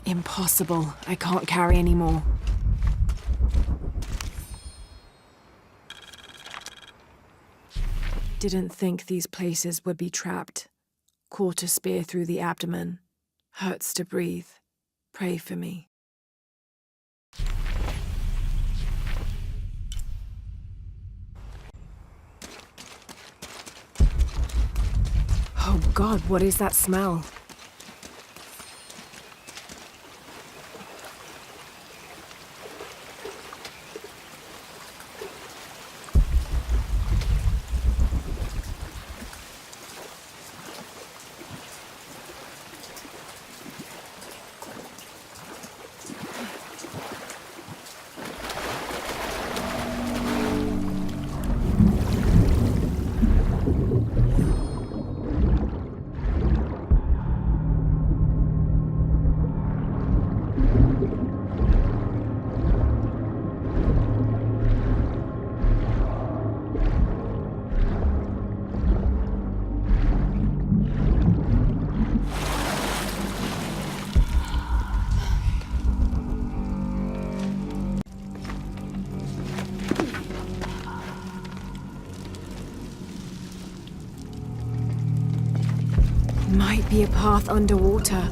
Impossible. I can't carry anymore. Didn't think these places would be trapped. Caught a spear through the abdomen. Hurts to breathe. Pray for me. Oh God, what is that smell? Might be a path underwater.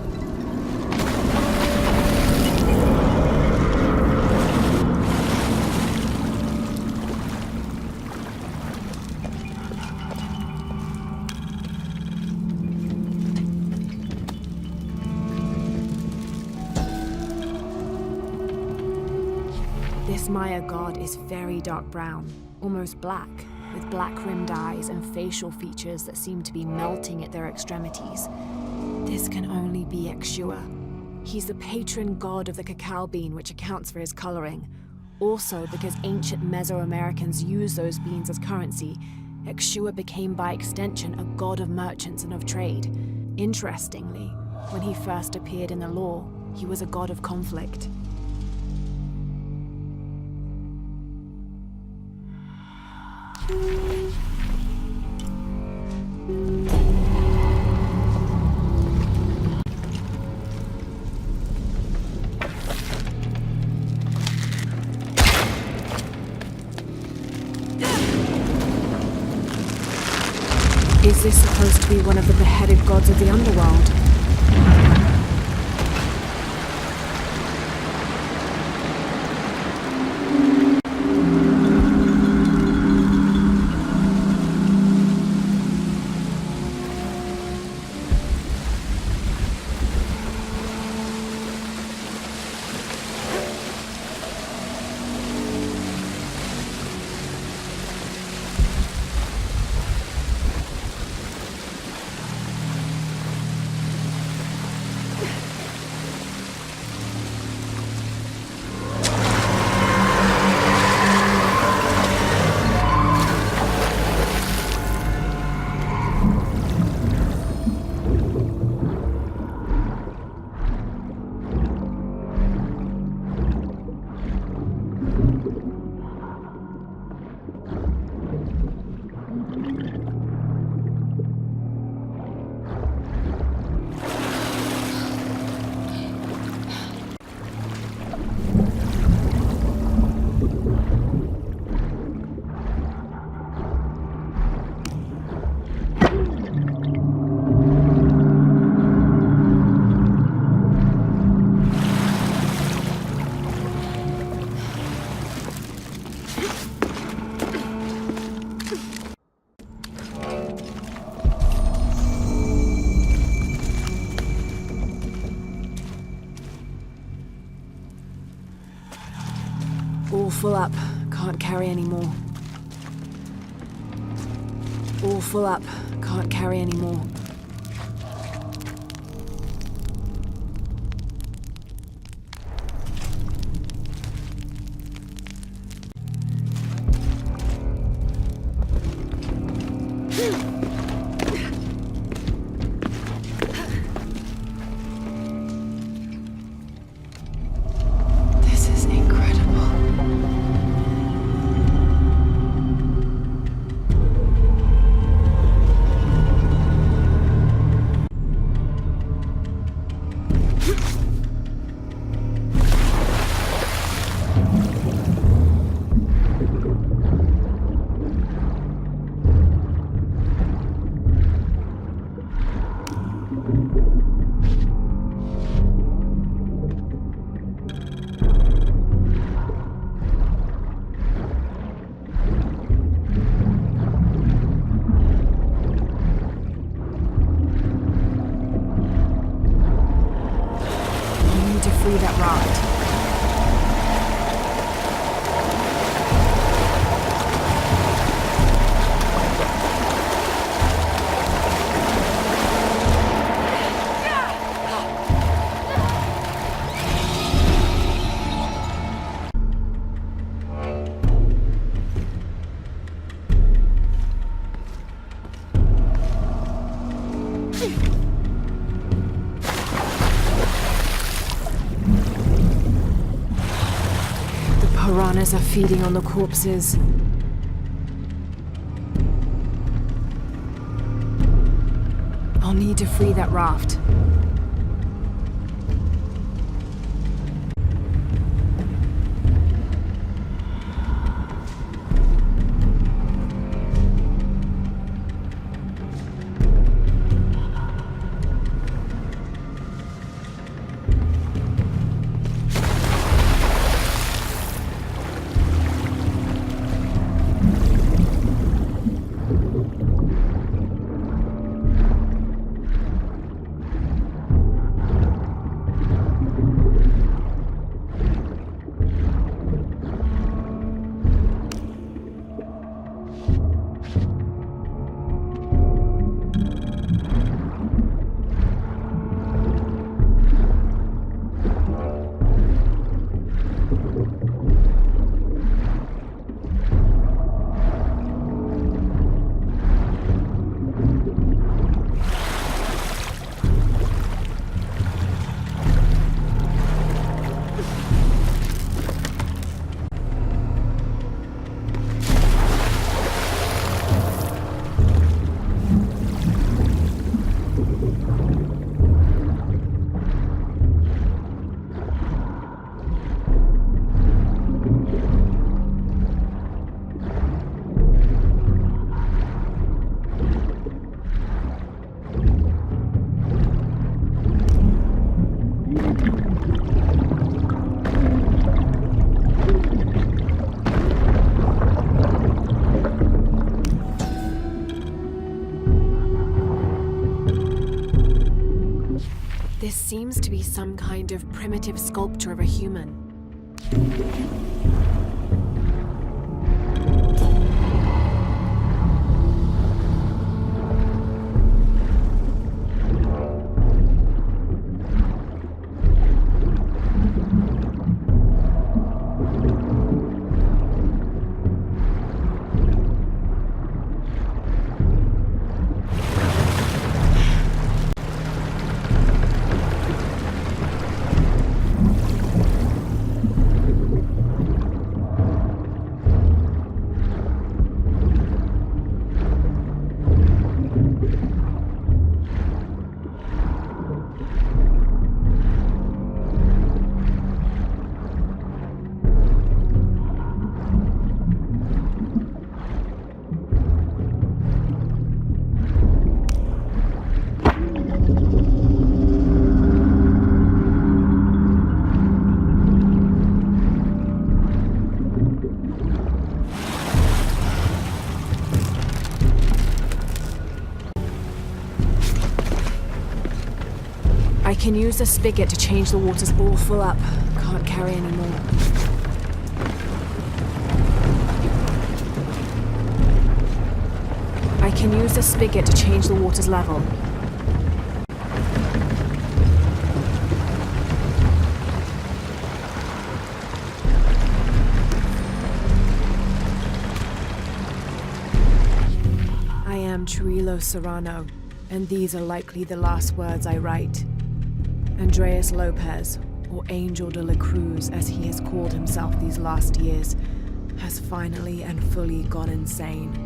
This Maya god is very dark brown, almost black, with black-rimmed eyes and facial features that seem to be melting at their extremities. This can only be Yeshua. He's the patron god of the cacao bean, which accounts for his coloring. Also, because ancient Mesoamericans used those beans as currency, Yeshua became by extension a god of merchants and of trade. Interestingly, when he first appeared in the law, he was a god of conflict. Is this supposed to be one of the beheaded gods of the underworld? full up. Can't carry anymore. All full up. Can't carry anymore. This is incredible. To free that raft. Piranhas are feeding on the corpses. I'll need to free that raft. This seems to be some kind of primitive sculpture of a human. I can use the spigot to change the water's all full up. Can't carry anymore. I can use the spigot to change the water's level. I am Trujillo Serrano, and these are likely the last words I write. Andreas Lopez, or Angel de la Cruz as he has called himself these last years, has finally and fully gone insane.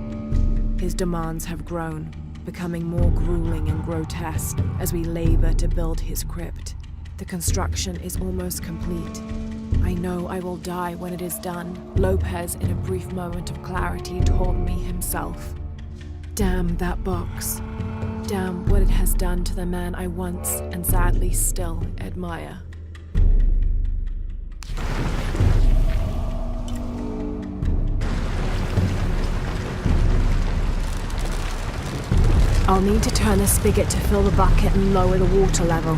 His demands have grown, becoming more grueling and grotesque as we labor to build his crypt. The construction is almost complete. I know I will die when it is done, Lopez, in a brief moment of clarity, told me himself. Damn that box. Damn what it has done to the man I once, and sadly still, admire. I'll need to turn the spigot to fill the bucket and lower the water level.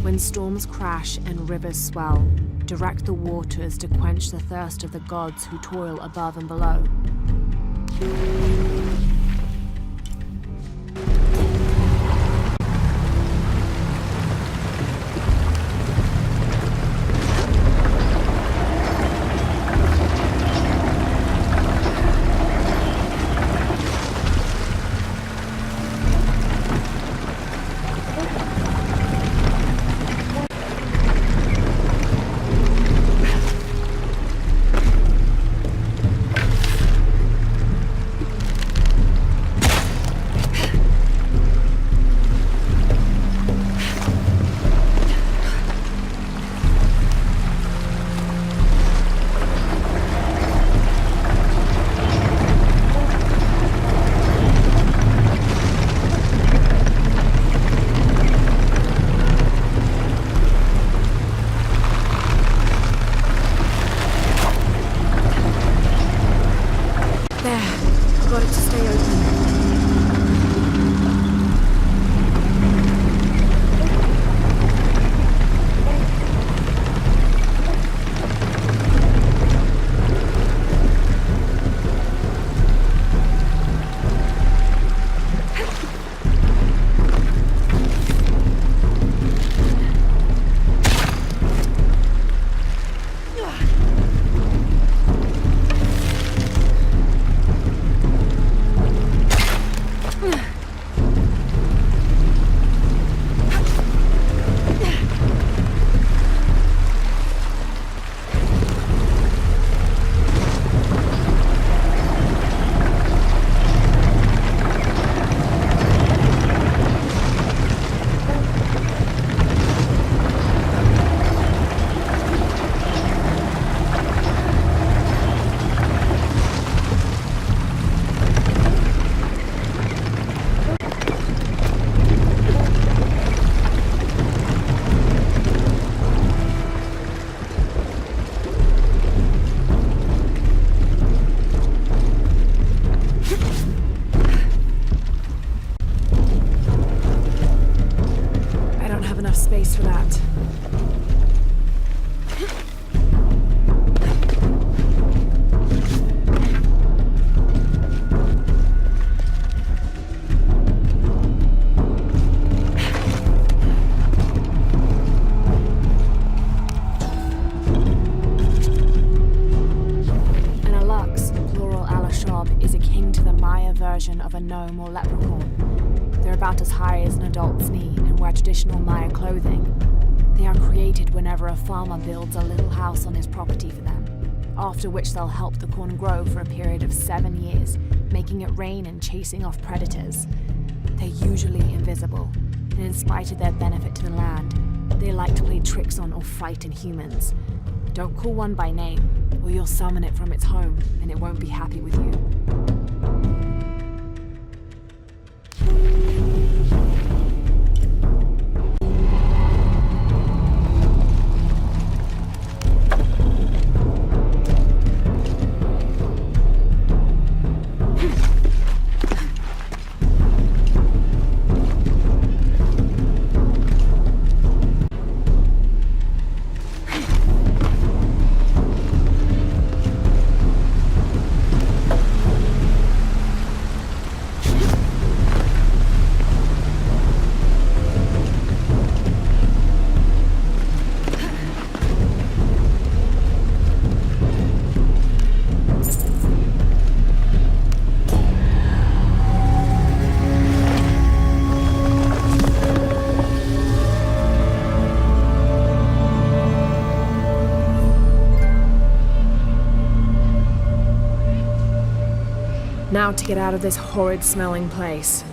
When storms crash and rivers swell, direct the waters to quench the thirst of the gods who toil above and below. Space for that. An alux, plural alashab, is akin to the Maya version of a gnome or leprechaun. They're about as high as an adult's knee and wear traditional Maya clothing. They are created whenever a farmer builds a little house on his property for them, after which they'll help the corn grow for a period of 7 years, making it rain and chasing off predators. They're usually invisible, and in spite of their benefit to the land, they like to play tricks on or frighten humans. Don't call one by name, or you'll summon it from its home, and it won't be happy with you. Now to get out of this horrid smelling place.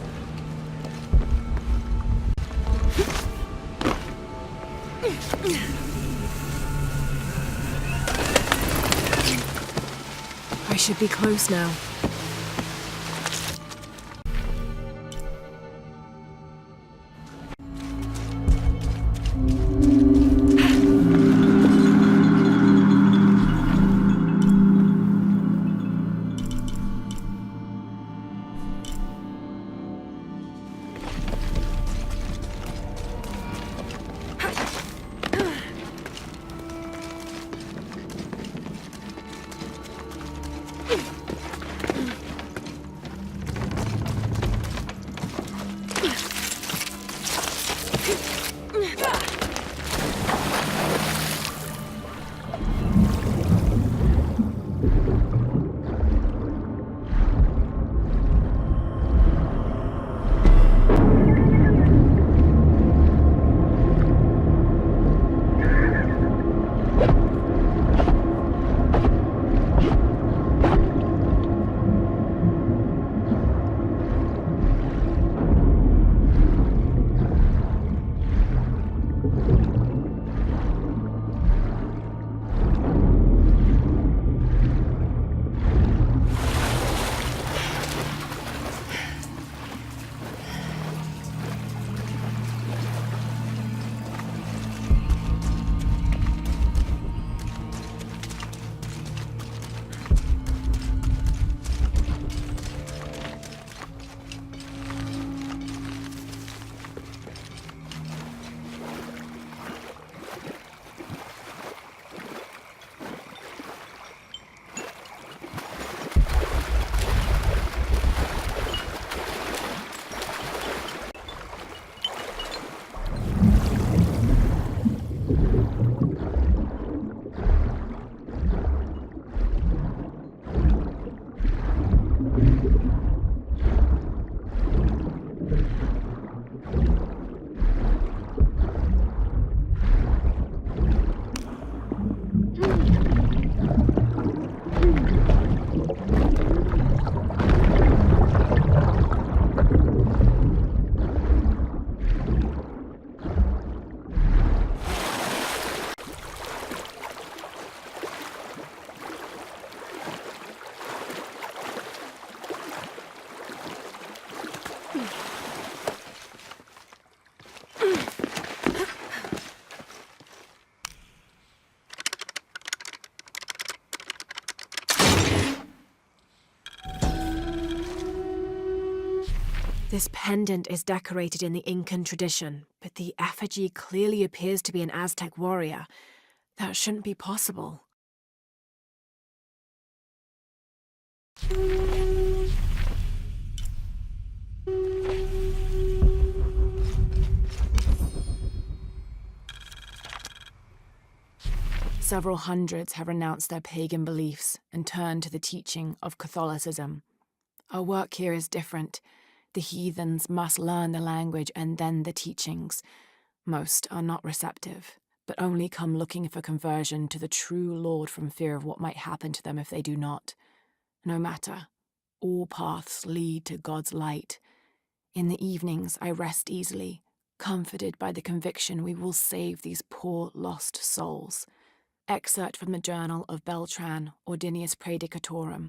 I should be close now. This pendant is decorated in the Incan tradition, but the effigy clearly appears to be an Aztec warrior. That shouldn't be possible. Several hundreds have renounced their pagan beliefs and turned to the teaching of Catholicism. Our work here is different. The heathens must learn the language and then the teachings. Most are not receptive, but only come looking for conversion to the true Lord from fear of what might happen to them if they do not. No matter. All paths lead to God's light. In the evenings, I rest easily, comforted by the conviction we will save these poor, lost souls. Excerpt from the journal of Beltran, Ordinius Praedicatorum.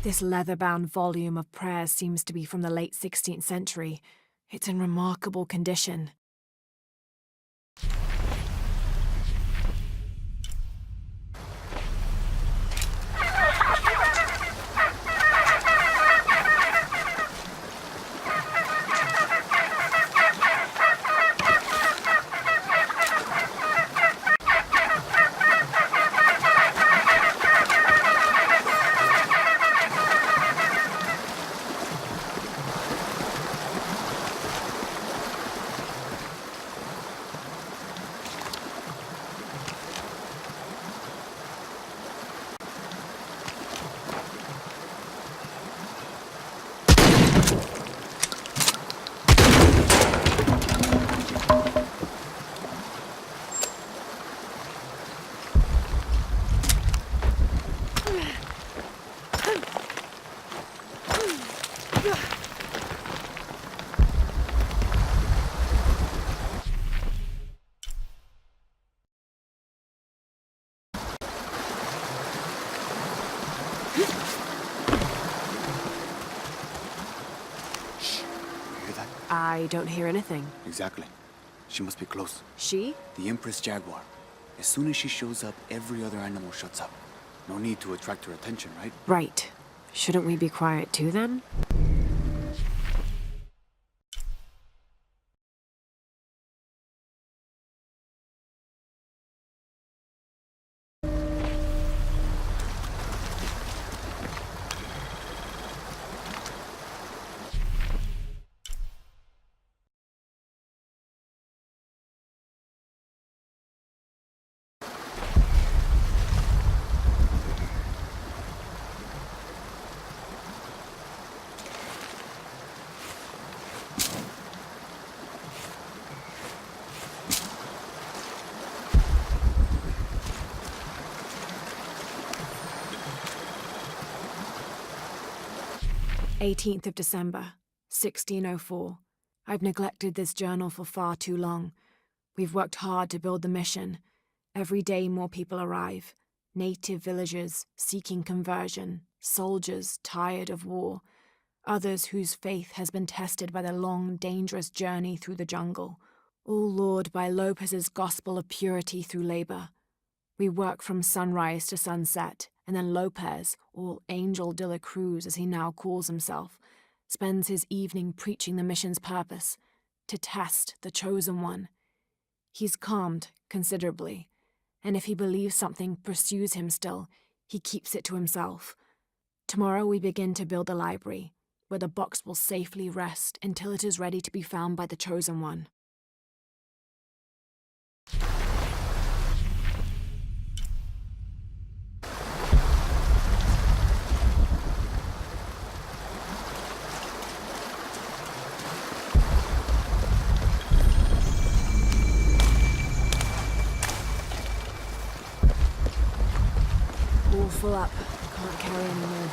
This leather-bound volume of prayers seems to be from the late 16th century. It's in remarkable condition. I don't hear anything. Exactly. She must be close. She? The Empress Jaguar. As soon as she shows up, every other animal shuts up. No need to attract her attention, right? Right. Shouldn't we be quiet too, then? "18th of December, 1604. I've neglected this journal for far too long. We've worked hard to build the mission. Every day more people arrive. Native villagers seeking conversion, soldiers tired of war, others whose faith has been tested by the long, dangerous journey through the jungle, all lured by Lopez's gospel of purity through labor. We work from sunrise to sunset, and then Lopez, or Angel de la Cruz as he now calls himself, spends his evening preaching the mission's purpose, to test the chosen one. He's calmed considerably, and if he believes something pursues him still, he keeps it to himself. Tomorrow we begin to build a library, where the box will safely rest until it is ready to be found by the chosen one. All full up. Can't carry any more.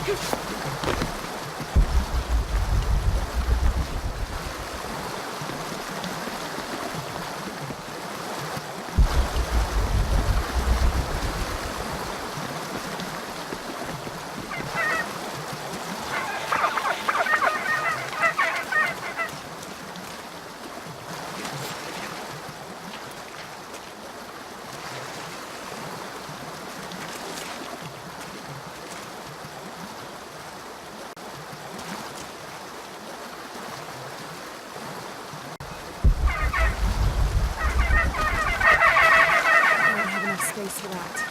I don't have enough space for that.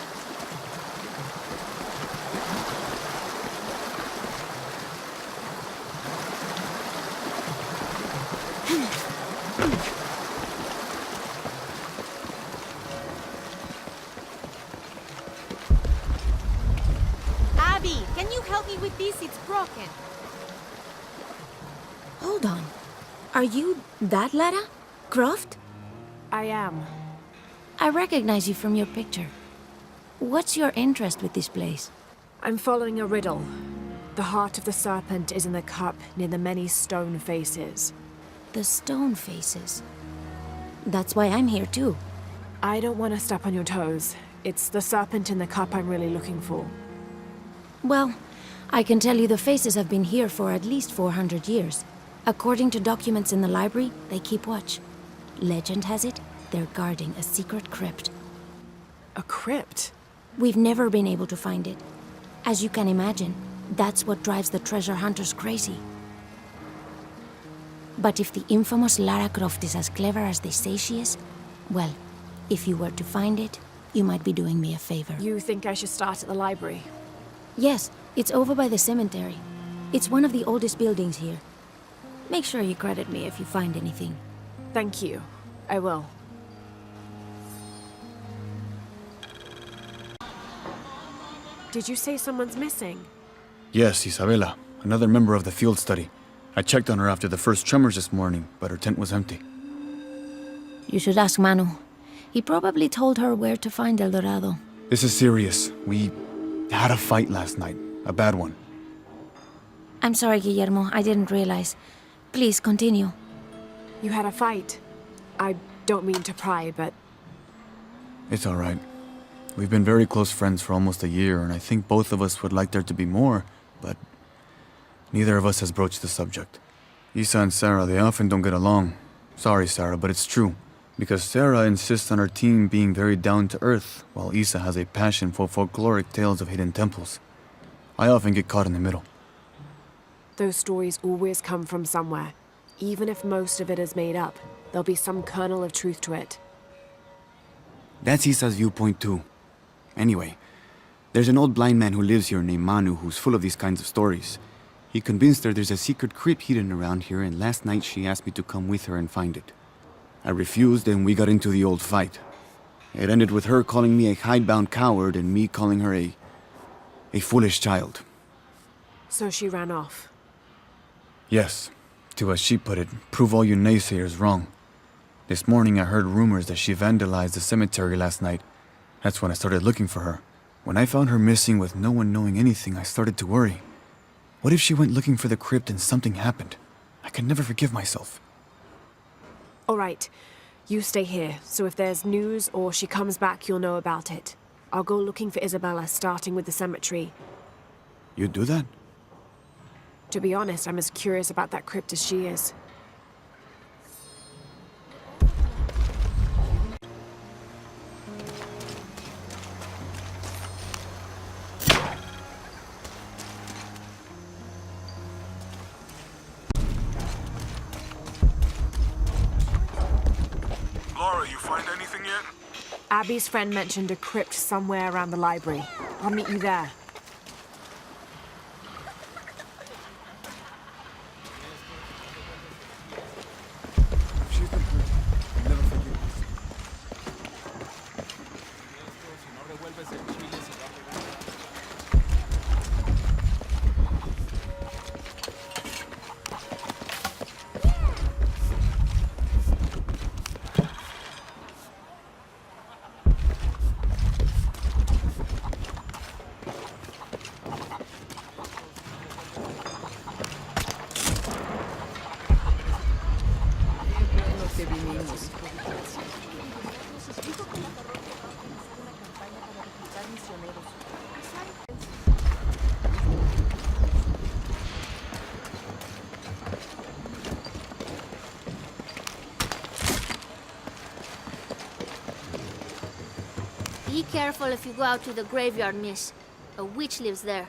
Abby, can you help me with this? It's broken. Hold on. Are you that Lara? Croft? I am. I recognize you from your picture. What's your interest with this place? I'm following a riddle. The heart of the serpent is in the cup near the many stone faces. The stone faces. That's why I'm here too. I don't want to step on your toes. It's the serpent in the cup I'm really looking for. Well, I can tell you the faces have been here for at least 400 years. According to documents in the library, they keep watch. Legend has it, they're guarding a secret crypt. A crypt? We've never been able to find it. As you can imagine, that's what drives the treasure hunters crazy. But if the infamous Lara Croft is as clever as they say she is, well, if you were to find it, you might be doing me a favor. You think I should start at the library? Yes, it's over by the cemetery. It's one of the oldest buildings here. Make sure you credit me if you find anything. Thank you. I will. Did you say someone's missing? Yes, Isabela, another member of the field study. I checked on her after the first tremors this morning, but her tent was empty. You should ask Manu. He probably told her where to find El Dorado. This is serious. We had a fight last night. A bad one. I'm sorry, Guillermo. I didn't realize. Please, continue. You had a fight. I don't mean to pry, but It's all right. We've been very close friends for almost a year, and I think both of us would like there to be more, but neither of us has broached the subject. Isa and Sarah, they often don't get along. Sorry, Sarah, but it's true. Because Sarah insists on her team being very down-to-earth, while Isa has a passion for folkloric tales of hidden temples. I often get caught in the middle. those stories always come from somewhere. Even if most of it is made up, there'll be some kernel of truth to it. That's Isa's viewpoint too. Anyway, there's an old blind man who lives here named Manu who's full of these kinds of stories. He convinced her there's a secret crypt hidden around here, and last night she asked me to come with her and find it. I refused, and we got into the old fight. It ended with her calling me a hidebound coward and me calling her a foolish child. So she ran off. Yes, to as she put it, prove all you naysayers wrong. This morning I heard rumors that she vandalized the cemetery last night. That's when I started looking for her. When I found her missing with no one knowing anything, I started to worry. What if she went looking for the crypt and something happened? I can never forgive myself. All right, you stay here, so if there's news or she comes back, you'll know about it. I'll go looking for Isabella, starting with the cemetery. You'd do that? To be honest, I'm as curious about that crypt as she is. Laura, you find anything yet? Abby's friend mentioned a crypt somewhere around the library. I'll meet you there. She's been hurt. I'll never forgive her. careful if you go out to the graveyard, miss. A witch lives there.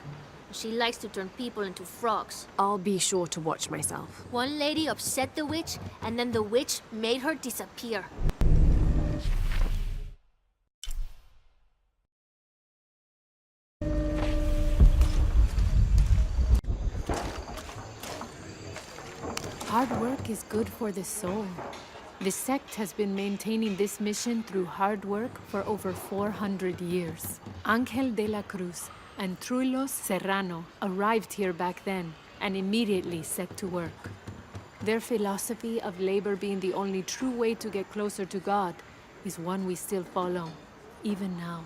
She likes to turn people into frogs. I'll be sure to watch myself. One lady upset the witch, and then the witch made her disappear. Hard work is good for the soul. The sect has been maintaining this mission through hard work for over 400 years. Ángel de la Cruz and Truilos Serrano arrived here back then and immediately set to work. Their philosophy of labor being the only true way to get closer to God is one we still follow, even now.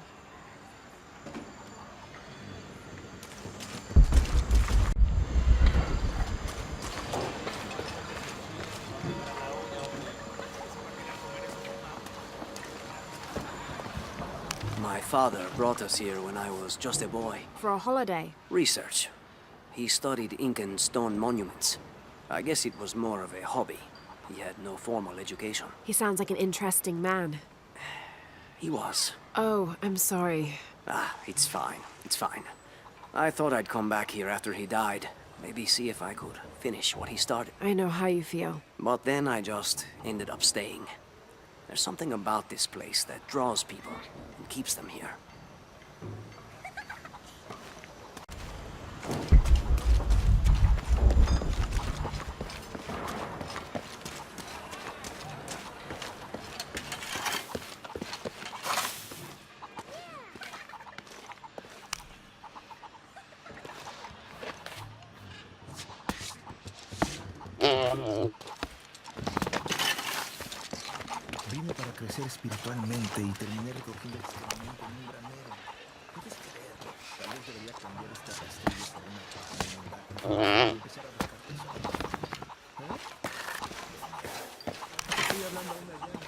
My father brought us here when I was just a boy. For a holiday. Research. He studied Incan stone monuments. I guess it was more of a hobby. He had no formal education. He sounds like an interesting man. He was. Oh, I'm sorry. Ah, it's fine. It's fine. I thought I'd come back here after he died. Maybe see if I could finish what he started. I know how you feel. But then I just ended up staying. There's something about this place that draws people and keeps them here. Vine para crecer espiritualmente y terminé recogiendo excremento en un granero. ¿Puedes creerlo? Tal vez debería cambiar esta pastilla por una paja y empezar a buscar tesoros. ¿Eh? Estoy hablando a una llama.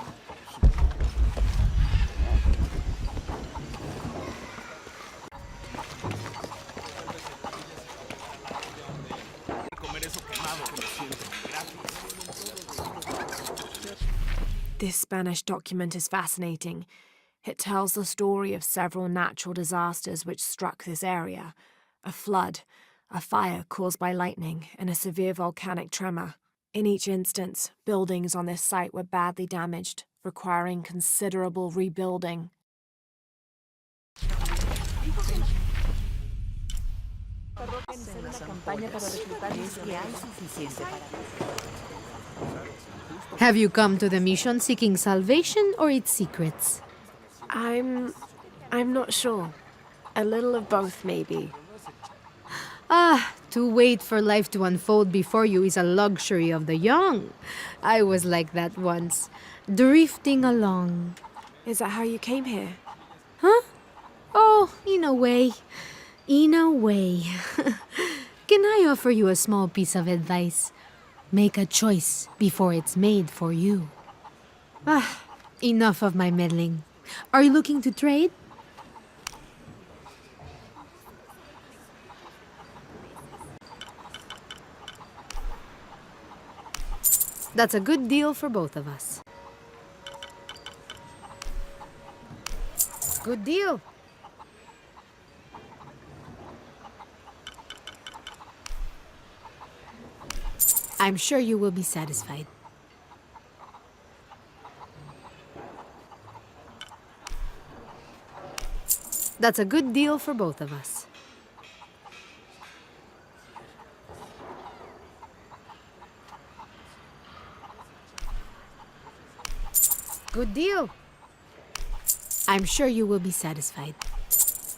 This Spanish document is fascinating. It tells the story of several natural disasters which struck this area. A flood, a fire caused by lightning, and a severe volcanic tremor. In each instance, buildings on this site were badly damaged, requiring considerable rebuilding. Have you come to the mission seeking salvation or its secrets? I'm not sure. A little of both, maybe. To wait for life to unfold before you is a luxury of the young. I was like that once, drifting along. Is that how you came here? Huh? Oh, in a way. In a way. Can I offer you a small piece of advice? Make a choice before it's made for you. Enough of my meddling. Are you looking to trade? That's a good deal for both of us. Good deal. I'm sure you will be satisfied. That's a good deal for both of us. Good deal. I'm sure you will be satisfied.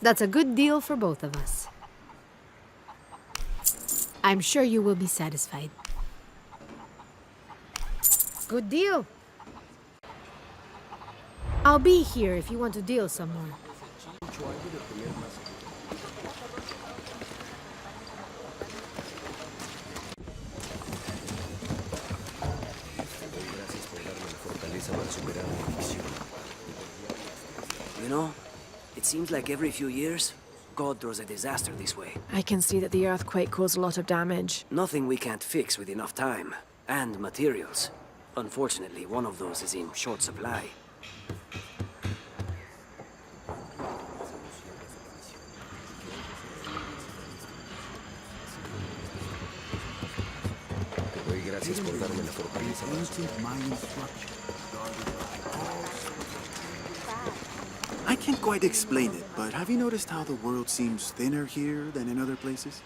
That's a good deal for both of us. I'm sure you will be satisfied. Good deal. I'll be here if you want to deal some more. You know, it seems like every few years, God throws a disaster this way. I can see that the earthquake caused a lot of damage. Nothing we can't fix with enough time. And materials. Unfortunately, one of those is in short supply. Gracias por darme la fortaleza para I can't quite explain it, but have you noticed how the world seems thinner here than in other places?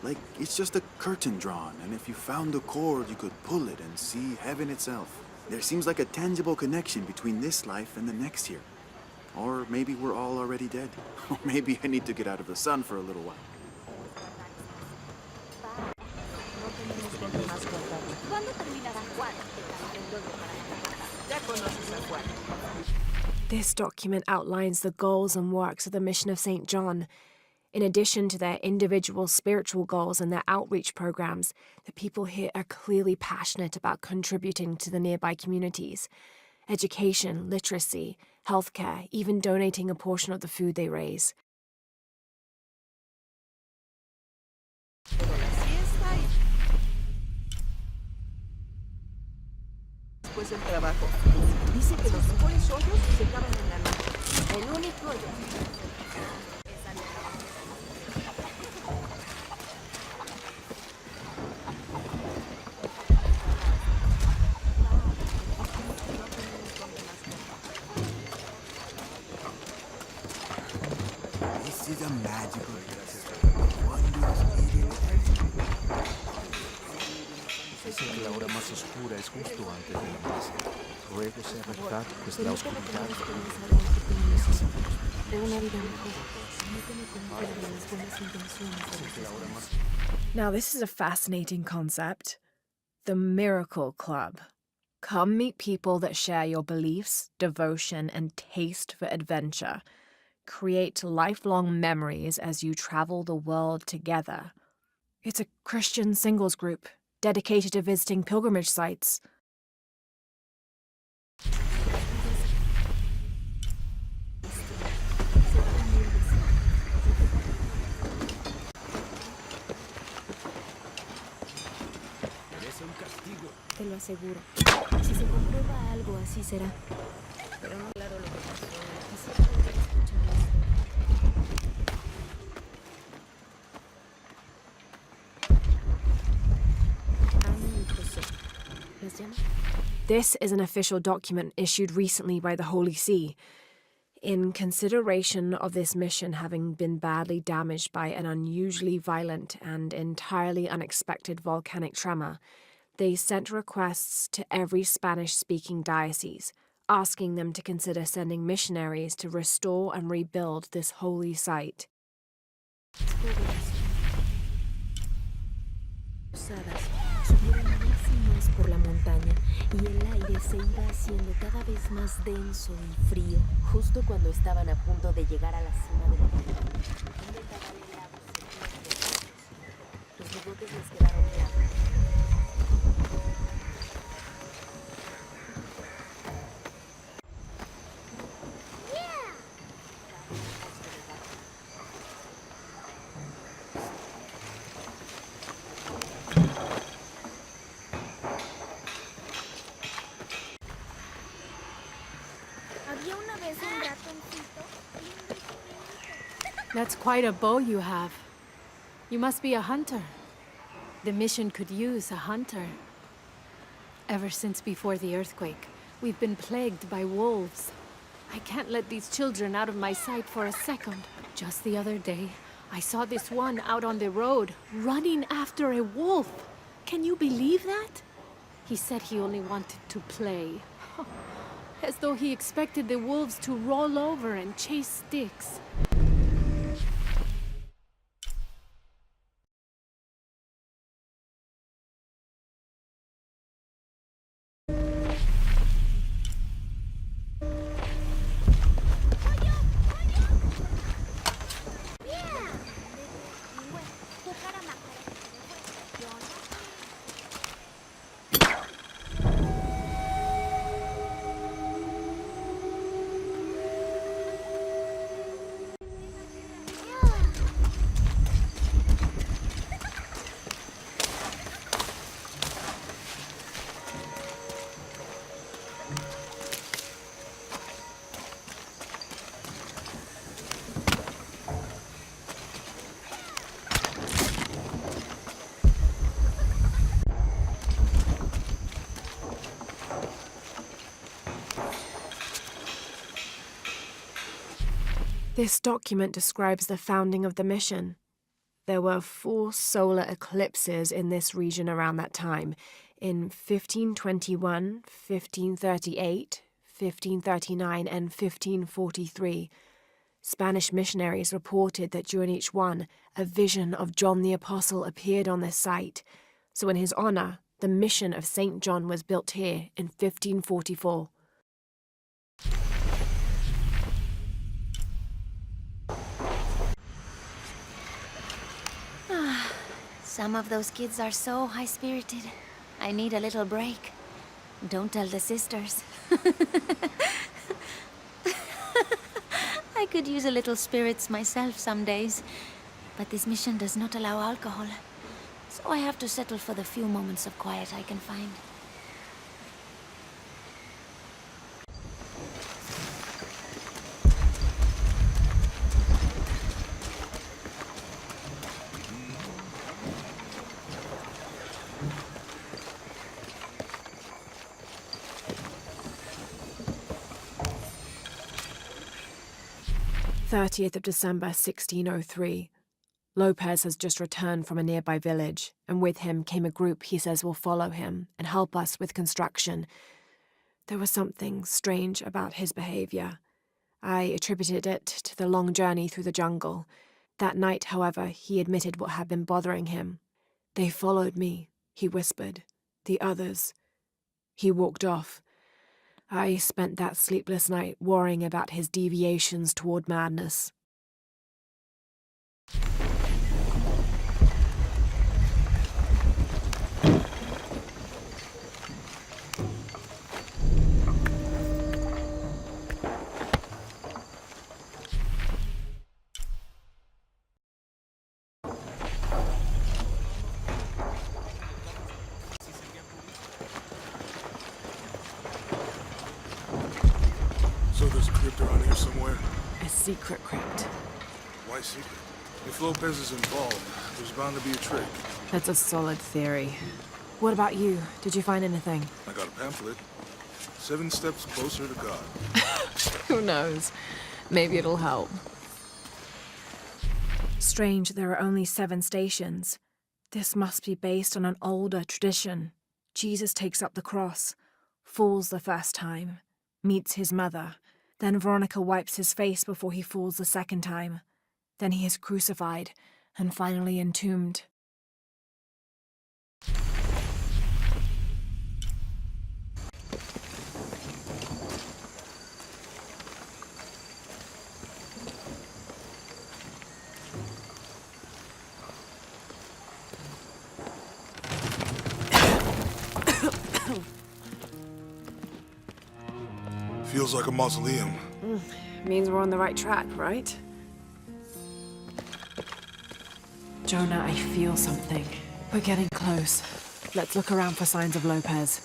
Like, it's just a curtain drawn, and if you found a cord, you could pull it and see heaven itself. There seems like a tangible connection between this life and the next here. Or maybe we're all already dead. Or maybe I need to get out of the sun for a little while. This document outlines the goals and works of the mission of St. John. In addition to their individual spiritual goals and their outreach programs, the people here are clearly passionate about contributing to the nearby communities. Education, literacy, healthcare, even donating a portion of the food they raise. Después del trabajo. Dice que los mejores hoyos se cavan en la noche. El único hoyo. This is a magical wonders hidden. Dicen que la hora más oscura es justo antes del amanecer. Ruego sea verdad, pues la oscuridad Now, this is a fascinating concept. The Miracle Club. Come meet people that share your beliefs, devotion, and taste for adventure. Create lifelong memories as you travel the world together. It's a Christian singles group dedicated to visiting pilgrimage sites. Te lo aseguro. Si se comprueba algo, así será. Pero no claro lo que pasó. Quisiera volver a escuchar la historia. This is an official document issued recently by the Holy See. In consideration of this mission having been badly damaged by an unusually violent and entirely unexpected volcanic tremor, they sent requests to every Spanish-speaking diocese, asking them to consider sending missionaries to restore and rebuild this holy site. Subieron máximas por la montaña y el aire se iba haciendo cada vez más denso y frío, justo cuando estaban a punto de llegar a la cima de la montaña. Un vendaval helado se los bigotes les quedaron blancos. That's quite a bow you have. You must be a hunter. The mission could use a hunter. Ever since before the earthquake, we've been plagued by wolves. I can't let these children out of my sight for a second. Just the other day, I saw this one out on the road, running after a wolf. Can you believe that? He said he only wanted to play. As though he expected the wolves to roll over and chase sticks. This document describes the founding of the mission. There were 4 solar eclipses in this region around that time, in 1521, 1538, 1539, and 1543. Spanish missionaries reported that during each one, a vision of John the Apostle appeared on this site. So in his honor, the mission of St. John was built here in 1544. Some of those kids are so high-spirited. I need a little break. Don't tell the sisters. I could use a little spirits myself some days, but this mission does not allow alcohol, so I have to settle for the few moments of quiet I can find. December 1603. Lopez has just returned from a nearby village, and with him came a group he says will follow him and help us with construction. There was something strange about his behavior. I attributed it to the long journey through the jungle. That night, however, he admitted what had been bothering him. "They followed me," he whispered. "The others." He walked off. I spent that sleepless night worrying about his deviations toward madness. So there's a crypt around here somewhere? A secret crypt. Why secret? If Lopez is involved, there's bound to be a trick. That's a solid theory. What about you? Did you find anything? I got a pamphlet. 7 steps closer to God. Who knows? Maybe it'll help. Strange, there are only 7 stations. This must be based on an older tradition. Jesus takes up the cross, falls the first time, meets his mother. Then Veronica wipes his face before he falls the second time. Then he is crucified and finally entombed. Feels like a mausoleum. Means we're on the right track, right? Jonah, I feel something. We're getting close. Let's look around for signs of Lopez.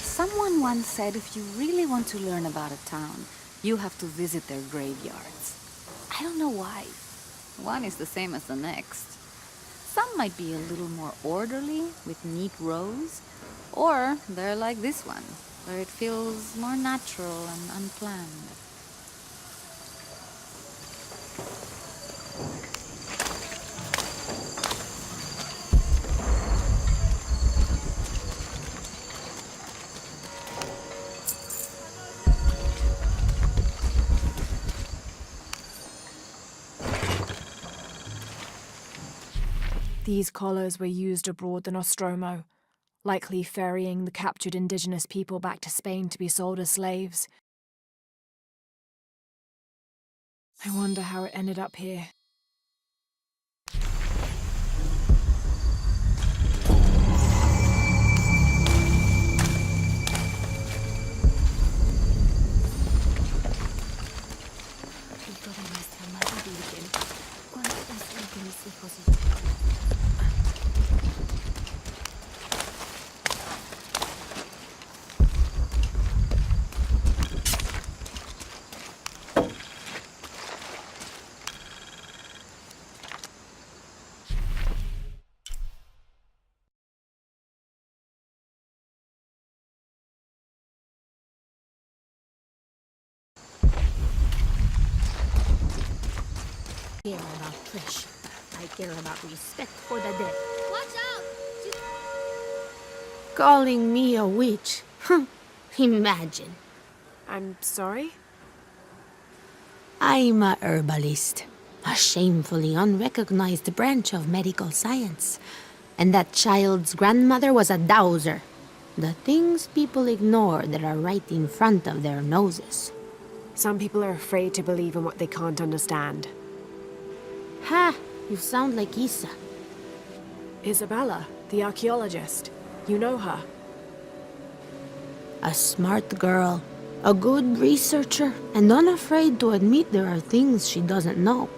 Someone once said if you really want to learn about a town, you have to visit their graveyards. I don't know why. One is the same as the next. Some might be a little more orderly, with neat rows, or they're like this one, where it feels more natural and unplanned. These collars were used abroad in Nostromo, likely ferrying the captured indigenous people back to Spain to be sold as slaves. I wonder how it ended up here. flesh. I care about respect for the dead. Watch out! Calling me a witch? Imagine. I'm sorry? I'm a herbalist, a shamefully unrecognized branch of medical science. And that child's grandmother was a dowser. The things people ignore that are right in front of their noses. Some people are afraid to believe in what they can't understand. Ha! You sound like Isa. Isabella, the archaeologist. You know her. A smart girl, a good researcher, and unafraid to admit there are things she doesn't know.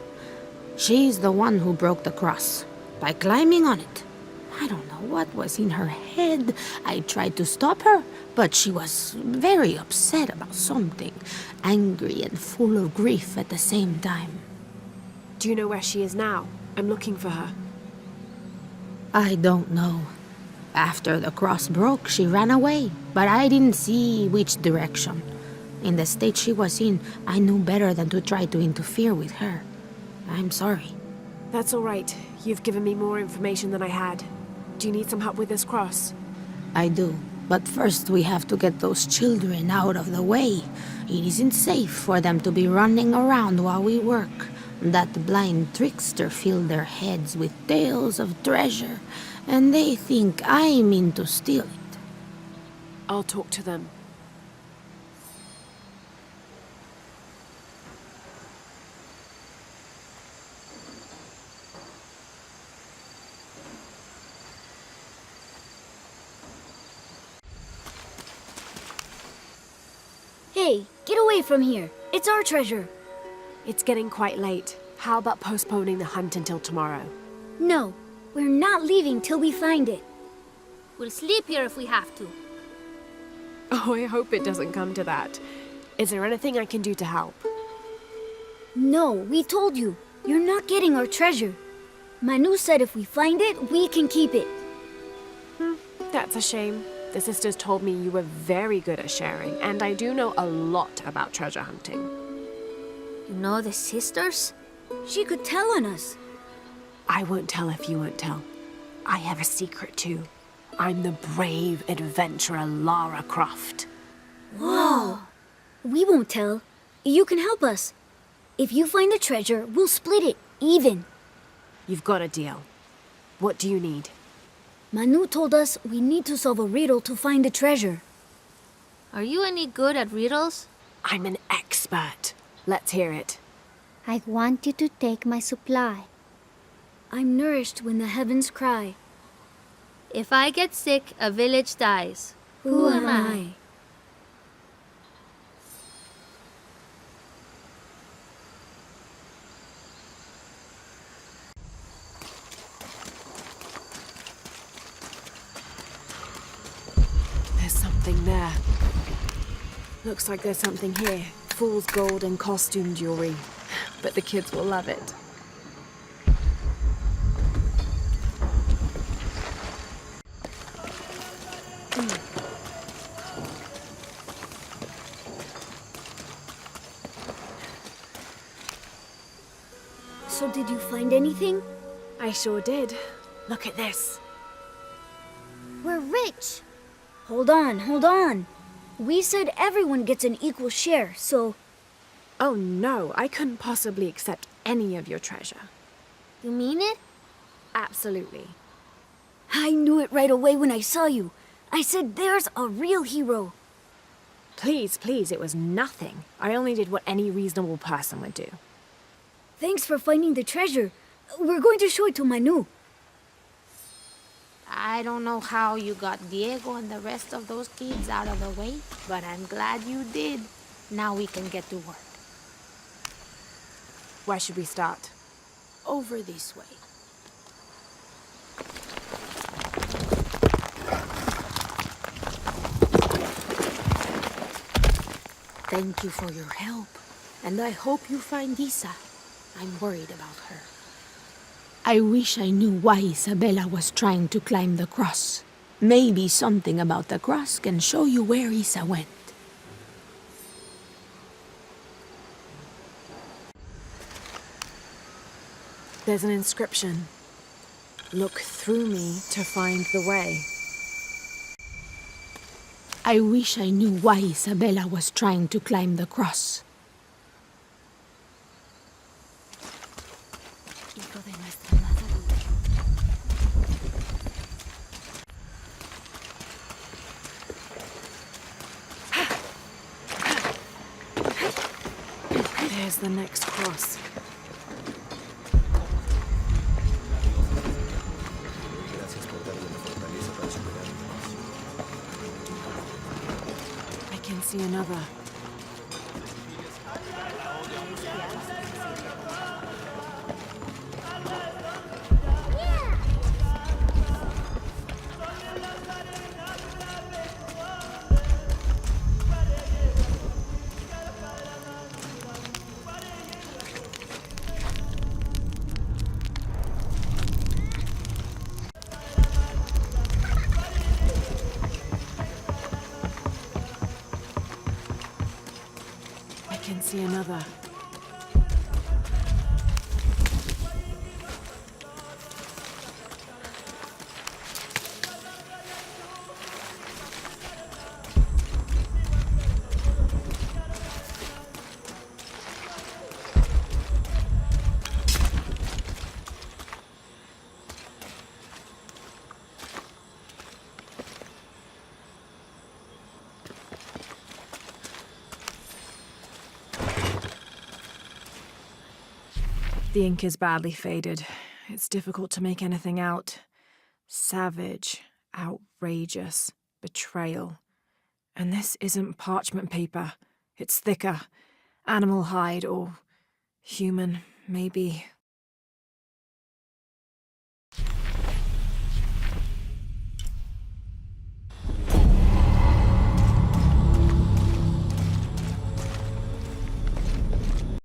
She's the one who broke the cross, by climbing on it. I don't know what was in her head. I tried to stop her, but she was very upset about something, angry and full of grief at the same time. Do you know where she is now? I'm looking for her. I don't know. After the cross broke, she ran away, but I didn't see which direction. In the state she was in, I knew better than to try to interfere with her. I'm sorry. That's all right. You've given me more information than I had. Do you need some help with this cross? I do. But first we have to get those children out of the way. It isn't safe for them to be running around while we work. That blind trickster filled their heads with tales of treasure, and they think I mean to steal it. I'll talk to them. Hey, get away from here. It's our treasure. It's getting quite late. How about postponing the hunt until tomorrow? No, we're not leaving till we find it. We'll sleep here if we have to. Oh, I hope it doesn't come to that. Is there anything I can do to help? No, we told you. You're not getting our treasure. Manu said if we find it, we can keep it. That's a shame. The sisters told me you were very good at sharing, and I do know a lot about treasure hunting. You know the sisters? She could tell on us. I won't tell if you won't tell. I have a secret too. I'm the brave adventurer Lara Croft. Whoa! We won't tell. You can help us. If you find the treasure, we'll split it, even. You've got a deal. What do you need? Manu told us we need to solve a riddle to find the treasure. Are you any good at riddles? I'm an expert. Let's hear it. I want you to take my supply. I'm nourished when the heavens cry. If I get sick, a village dies. Who am I? There's something there. Looks like there's something here. Fool's gold and costume jewelry. But the kids will love it. So did you find anything? I sure did. Look at this. We're rich. Hold on, hold on. We said everyone gets an equal share, so... Oh no, I couldn't possibly accept any of your treasure. You mean it? Absolutely. I knew it right away when I saw you. I said there's a real hero. Please, please, it was nothing. I only did what any reasonable person would do. Thanks for finding the treasure. We're going to show it to Manu. I don't know how you got Diego and the rest of those kids out of the way, but I'm glad you did. Now we can get to work. Where should we start? Over this way. Thank you for your help, and I hope you find Isa. I'm worried about her. I wish I knew why Isabella was trying to climb the cross. Maybe something about the cross can show you where Isa went. There's an inscription. Look through me to find the way. I wish I knew why Isabella was trying to climb the cross. Hijo de nuestra madre. There's the next cross. Gracias por darle la fortaleza para superar el espacio. I can see another. I can see another. The ink is badly faded. It's difficult to make anything out. Savage, outrageous, betrayal. And this isn't parchment paper. It's thicker. Animal hide or human, maybe.